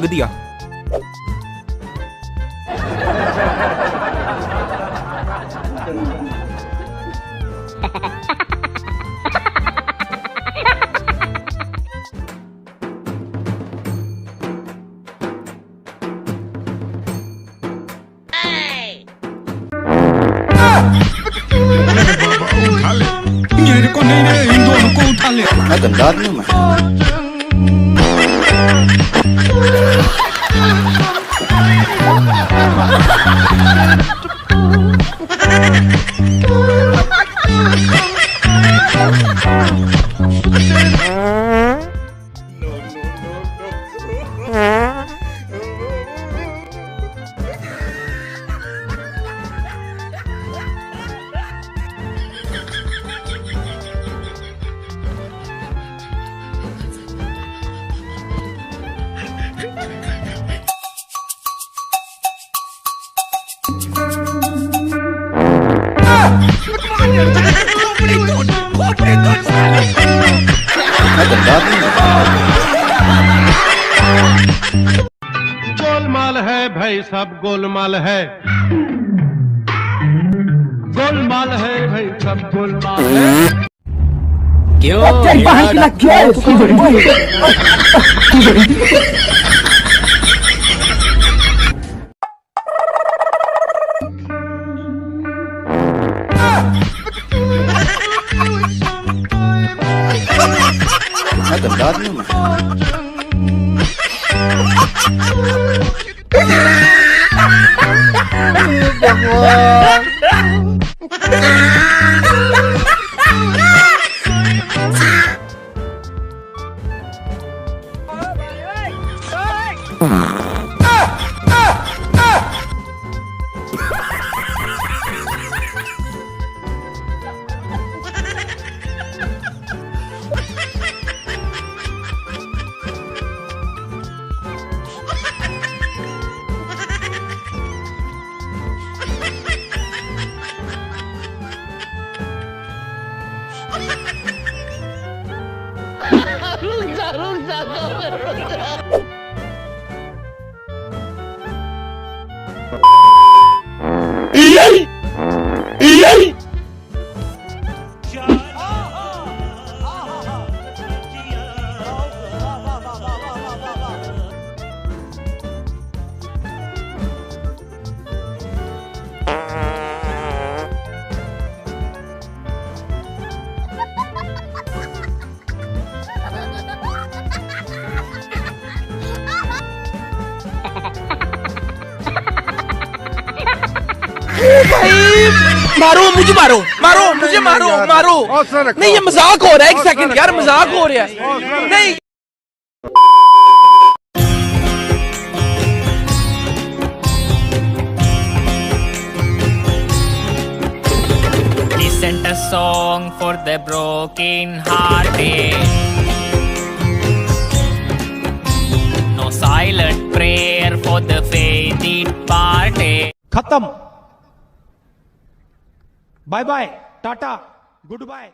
दिया। मेरे को नहीं रे, इन दोनों को उठा ले। मैं गंदा आदमी हूँ मैं। गोलमाल है भाई, सब गोलमाल है। गोलमाल है भाई, सब गोलमाल है। मैं गंदा आदमी हूँ मैं। मारो मुझे, मारो मारो मुझे, मारो मारो। नहीं, ये मजाक हो रहा है। एक सेकंड यार, मजाक हो रहा है। नहीं, Listen a song for the broken hearted. No silent prayer for the fainted parted. खत्म। Bye bye, tata, good bye.